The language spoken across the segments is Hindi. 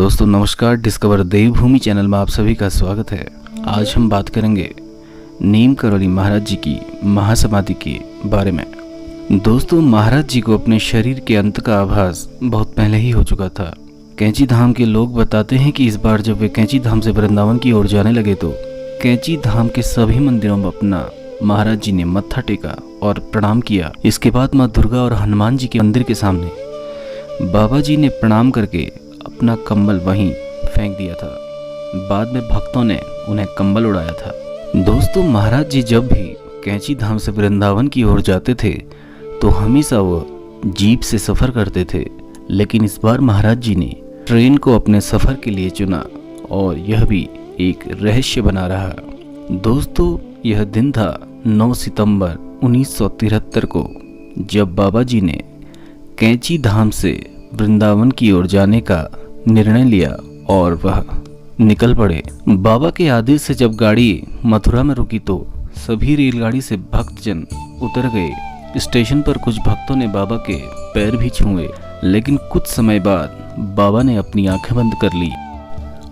दोस्तों नमस्कार, डिस्कवर देवभूमि चैनल में आप सभी का स्वागत है। आज हम बात करेंगे नीम करौली महाराज जी की महासमाधि के बारे में। दोस्तों, महाराज जी को अपने शरीर के अंत का आभास बहुत पहले ही हो चुका था। कैंची धाम के लोग बताते हैं कि इस बार जब वे कैंची धाम से वृंदावन की ओर जाने लगे तो कैंची धाम के सभी मंदिरों में अपना महाराज जी ने मत्था टेका और प्रणाम किया। इसके बाद माँ दुर्गा और हनुमान जी के मंदिर के सामने बाबा जी ने प्रणाम करके अपना कंबल वहीं फेंक दिया था। बाद में भक्तों ने उन्हें कंबल उड़ाया था। दोस्तों, महाराज जी जब भी कैंची धाम से वृंदावन की ओर जाते थे तो हमेशा वो जीप से सफ़र करते थे, लेकिन इस बार महाराज जी ने ट्रेन को अपने सफ़र के लिए चुना और यह भी एक रहस्य बना रहा। दोस्तों, यह दिन था 9 सितंबर 1973 को, जब बाबा जी ने कैंची धाम से वृंदावन की ओर जाने का निर्णय लिया और वह निकल पड़े। बाबा के आदेश से जब गाड़ी मथुरा में रुकी तो सभी रेलगाड़ी से भक्तजन उतर गए। स्टेशन पर कुछ भक्तों ने बाबा के पैर भी छुए, लेकिन कुछ समय बाद बाबा ने अपनी आंखें बंद कर ली।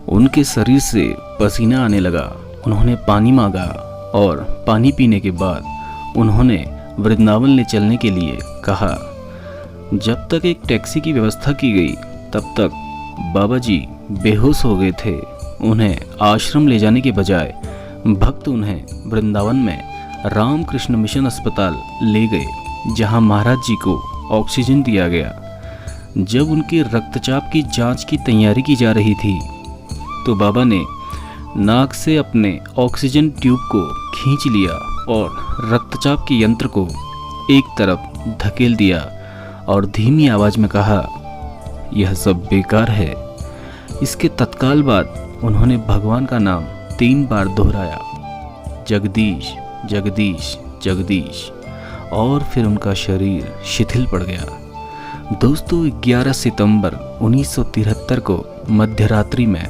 उनके शरीर से पसीना आने लगा। उन्होंने पानी मांगा और पानी पीने के बाद उन्होंने वृंदावन ले चलने के लिए कहा। जब तक एक टैक्सी की व्यवस्था की गई तब तक बाबा जी बेहोश हो गए थे। उन्हें आश्रम ले जाने के बजाय भक्त उन्हें वृंदावन में रामकृष्ण मिशन अस्पताल ले गए, जहां महाराज जी को ऑक्सीजन दिया गया। जब उनके रक्तचाप की जांच की तैयारी की जा रही थी तो बाबा ने नाक से अपने ऑक्सीजन ट्यूब को खींच लिया और रक्तचाप के यंत्र को एक तरफ धकेल दिया और धीमी आवाज में कहा, यह सब बेकार है। इसके तत्काल बाद उन्होंने भगवान का नाम 3 बार दोहराया, जगदीश जगदीश जगदीश, और फिर उनका शरीर शिथिल पड़ गया। दोस्तों, 11 सितंबर 1973 को मध्यरात्रि में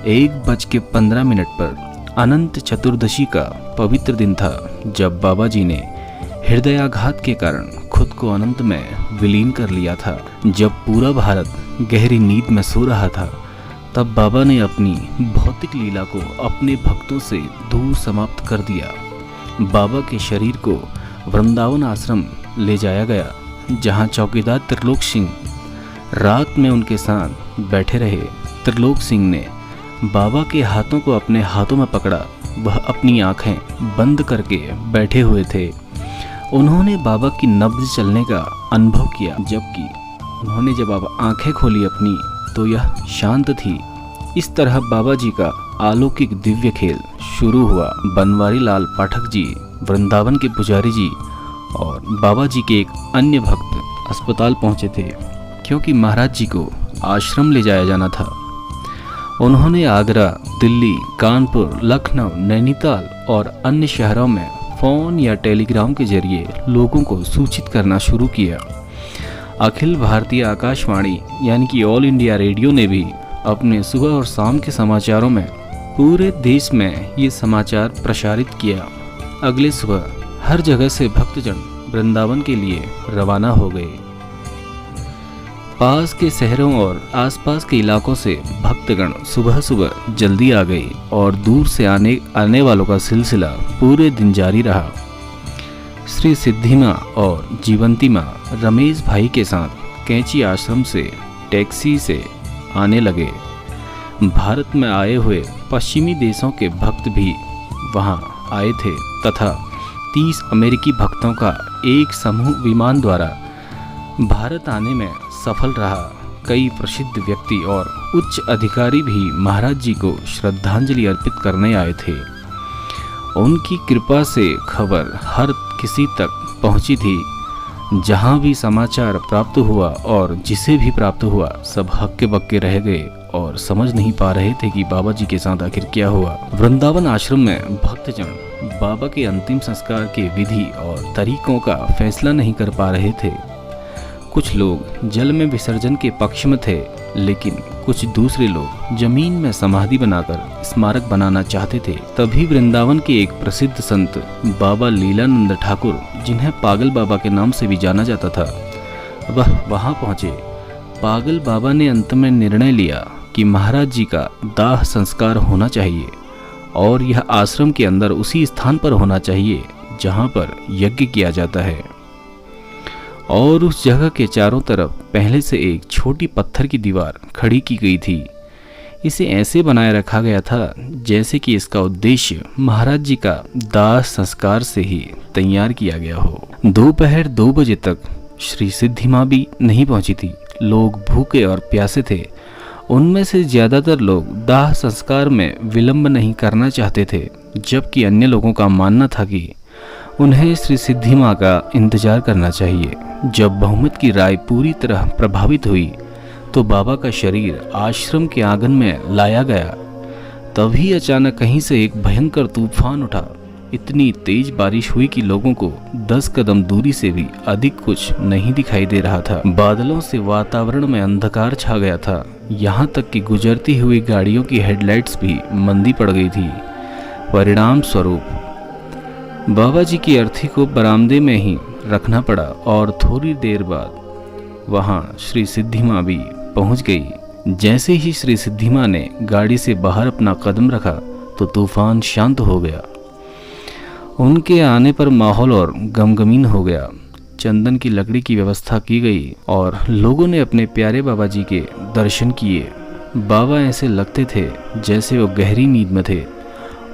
1:15 पर अनंत चतुर्दशी का पवित्र दिन था, जब बाबा जी ने हृदयाघात के कारण खुद को अनंत में विलीन कर लिया था। जब पूरा भारत गहरी नींद में सो रहा था, तब बाबा ने अपनी भौतिक लीला को अपने भक्तों से दूर समाप्त कर दिया। बाबा के शरीर को वृंदावन आश्रम ले जाया गया, जहां चौकीदार त्रिलोक सिंह रात में उनके साथ बैठे रहे। त्रिलोक सिंह ने बाबा के हाथों को अपने हाथों में पकड़ा। वह अपनी आंखें बंद करके बैठे हुए थे। उन्होंने बाबा की नब्ज चलने का अनुभव किया, जबकि उन्होंने जब अब आंखें खोली अपनी तो यह शांत थी। इस तरह बाबा जी का अलौकिक दिव्य खेल शुरू हुआ। बनवारी लाल पाठक जी, वृंदावन के पुजारी जी और बाबा जी के एक अन्य भक्त अस्पताल पहुंचे थे, क्योंकि महाराज जी को आश्रम ले जाया जाना था। उन्होंने आगरा, दिल्ली, कानपुर, लखनऊ, नैनीताल और अन्य शहरों में फ़ोन या टेलीग्राम के जरिए लोगों को सूचित करना शुरू किया। अखिल भारतीय आकाशवाणी यानी कि ऑल इंडिया रेडियो ने भी अपने सुबह और शाम के समाचारों में पूरे देश में ये समाचार प्रसारित किया। अगले सुबह हर जगह से भक्तजन वृंदावन के लिए रवाना हो गए। पास के शहरों और आसपास के इलाकों से भक्तगण सुबह सुबह जल्दी आ गए और दूर से आने वालों का सिलसिला पूरे दिन जारी रहा। श्री सिद्धि माँ और जीवंती माँ रमेश भाई के साथ कैंची आश्रम से टैक्सी से आने लगे। भारत में आए हुए पश्चिमी देशों के भक्त भी वहाँ आए थे तथा 30 अमेरिकी भक्तों का एक समूह विमान द्वारा भारत आने में सफल रहा। कई प्रसिद्ध व्यक्ति और उच्च अधिकारी भी महाराज जी को श्रद्धांजलि अर्पित करने आए थे। उनकी कृपा से खबर हर किसी तक पहुंची थी। जहां भी समाचार प्राप्त हुआ और जिसे भी प्राप्त हुआ, सब हक्के बक्के रह गए और समझ नहीं पा रहे थे कि बाबा जी के साथ आखिर क्या हुआ। वृंदावन आश्रम में भक्तजन बाबा के अंतिम संस्कार के विधि और तरीकों का फैसला नहीं कर पा रहे थे। कुछ लोग जल में विसर्जन के पक्ष में थे, लेकिन कुछ दूसरे लोग जमीन में समाधि बनाकर स्मारक बनाना चाहते थे। तभी वृंदावन के एक प्रसिद्ध संत बाबा लीलानंद ठाकुर, जिन्हें पागल बाबा के नाम से भी जाना जाता था, वह वहां पहुंचे। पागल बाबा ने अंत में निर्णय लिया कि महाराज जी का दाह संस्कार होना चाहिए और यह आश्रम के अंदर उसी स्थान पर होना चाहिए जहाँ पर यज्ञ किया जाता है। और उस जगह के चारों तरफ पहले से एक छोटी पत्थर की दीवार खड़ी की गई थी। इसे ऐसे बनाए रखा गया था जैसे कि इसका उद्देश्य महाराज जी का दाह संस्कार से ही तैयार किया गया हो। दोपहर 2 बजे तक श्री सिद्धि माँ भी नहीं पहुंची थी। लोग भूखे और प्यासे थे। उनमें से ज्यादातर लोग दाह संस्कार में विलंब नहीं करना चाहते थे, जबकि अन्य लोगों का मानना था कि उन्हें श्री सिद्धि माँ का इंतजार करना चाहिए। जब बहुमत की राय पूरी तरह प्रभावित हुई तो बाबा का शरीर आश्रम के आंगन में लाया गया। तभी अचानक कहीं से एक भयंकर तूफान उठा। इतनी तेज बारिश हुई कि लोगों को 10 कदम दूरी से भी अधिक कुछ नहीं दिखाई दे रहा था। बादलों से वातावरण में अंधकार छा गया था। यहाँ तक कि गुजरती हुई गाड़ियों की हेडलाइट्स भी मंदी पड़ गई थी। परिणाम स्वरूप बाबा जी की अर्थी को बरामदे में ही रखना पड़ा और थोड़ी देर बाद वहाँ श्री सिद्धि माँ भी पहुँच गई। जैसे ही श्री सिद्धि माँ ने गाड़ी से बाहर अपना कदम रखा तो तूफान शांत हो गया। उनके आने पर माहौल और गमगमीन हो गया। चंदन की लकड़ी की व्यवस्था की गई और लोगों ने अपने प्यारे बाबा जी के दर्शन किए। बाबा ऐसे लगते थे जैसे वो गहरी नींद में थे।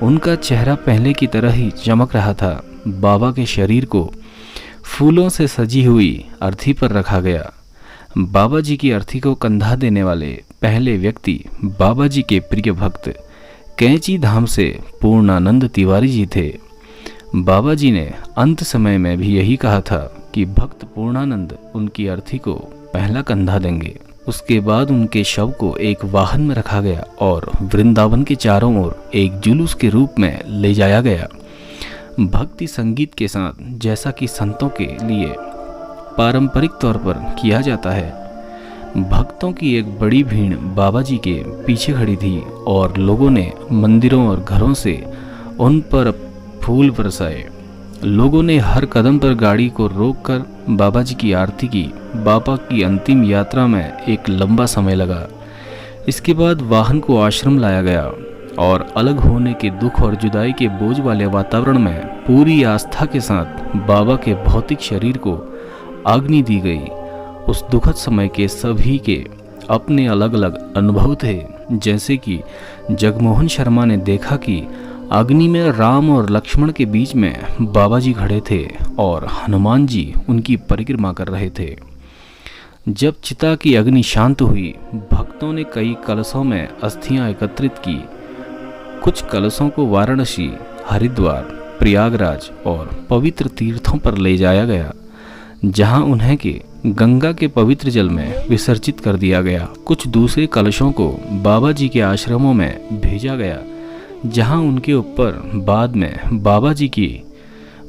उनका चेहरा पहले की तरह ही चमक रहा था। बाबा के शरीर को फूलों से सजी हुई अर्थी पर रखा गया। बाबा जी की अर्थी को कंधा देने वाले पहले व्यक्ति बाबा जी के प्रिय भक्त कैंची धाम से पूर्णानंद तिवारी जी थे। बाबा जी ने अंत समय में भी यही कहा था कि भक्त पूर्णानंद उनकी अर्थी को पहला कंधा देंगे। उसके बाद उनके शव को एक वाहन में रखा गया और वृंदावन के चारों ओर एक जुलूस के रूप में ले जाया गया। भक्ति संगीत के साथ, जैसा कि संतों के लिए पारंपरिक तौर पर किया जाता है। भक्तों की एक बड़ी भीड़ बाबा जी के पीछे खड़ी थी और लोगों ने मंदिरों और घरों से उन पर फूल बरसाए। लोगों ने हर कदम पर गाड़ी को रोककर बाबा जी की आरती की। बाबा की अंतिम यात्रा में एक लंबा समय लगा। इसके बाद वाहन को आश्रम लाया गया और अलग होने के दुख और जुदाई के बोझ वाले वातावरण में पूरी आस्था के साथ बाबा के भौतिक शरीर को अग्नि दी गई। उस दुखद समय के सभी के अपने अलग अलग अनुभव थे। जैसे कि जगमोहन शर्मा ने देखा कि अग्नि में राम और लक्ष्मण के बीच में बाबा जी खड़े थे और हनुमान जी उनकी परिक्रमा कर रहे थे। जब चिता की अग्नि शांत हुई, भक्तों ने कई कलशों में अस्थियां एकत्रित की। कुछ कलशों को वाराणसी, हरिद्वार, प्रयागराज और पवित्र तीर्थों पर ले जाया गया, जहां उन्हें के गंगा के पवित्र जल में विसर्जित कर दिया गया। कुछ दूसरे कलशों को बाबा जी के आश्रमों में भेजा गया, जहां उनके ऊपर बाद में बाबा जी की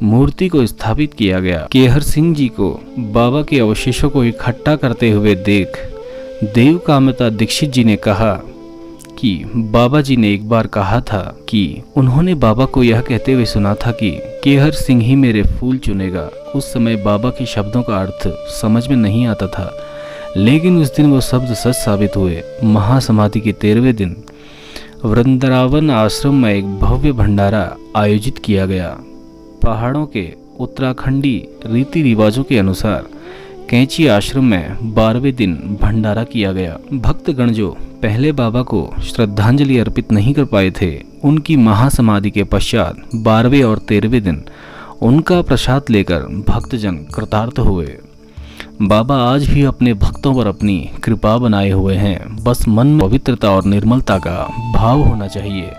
मूर्ति को स्थापित किया गया। केहर सिंह जी को बाबा के अवशेषों को इकट्ठा करते हुए देख देव कामता दीक्षित जी ने कहा कि बाबा जी ने एक बार कहा था कि उन्होंने बाबा को यह कहते हुए सुना था कि केहर सिंह ही मेरे फूल चुनेगा। उस समय बाबा के शब्दों का अर्थ समझ में नहीं आता था, लेकिन उस दिन वो शब्द सच साबित हुए। महासमाधि के 13वें दिन वृंदावन आश्रम में एक भव्य भंडारा आयोजित किया गया। पहाड़ों के उत्तराखंडी रीति रिवाजों के अनुसार कैंची आश्रम में 12वें दिन भंडारा किया गया। भक्तगण जो पहले बाबा को श्रद्धांजलि अर्पित नहीं कर पाए थे, उनकी महासमाधि के पश्चात 12वें और 13वें दिन उनका प्रसाद लेकर भक्तजन कृतार्थ हुए। बाबा आज भी अपने भक्तों पर अपनी कृपा बनाए हुए हैं। बस मन में पवित्रता और निर्मलता का भाव होना चाहिए।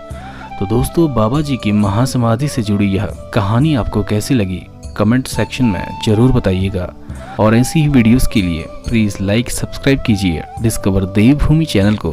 तो दोस्तों, बाबा जी की महासमाधि से जुड़ी यह कहानी आपको कैसी लगी, कमेंट सेक्शन में जरूर बताइएगा। और ऐसी ही वीडियोस के लिए प्लीज़ लाइक सब्सक्राइब कीजिए डिस्कवर देवभूमि चैनल को।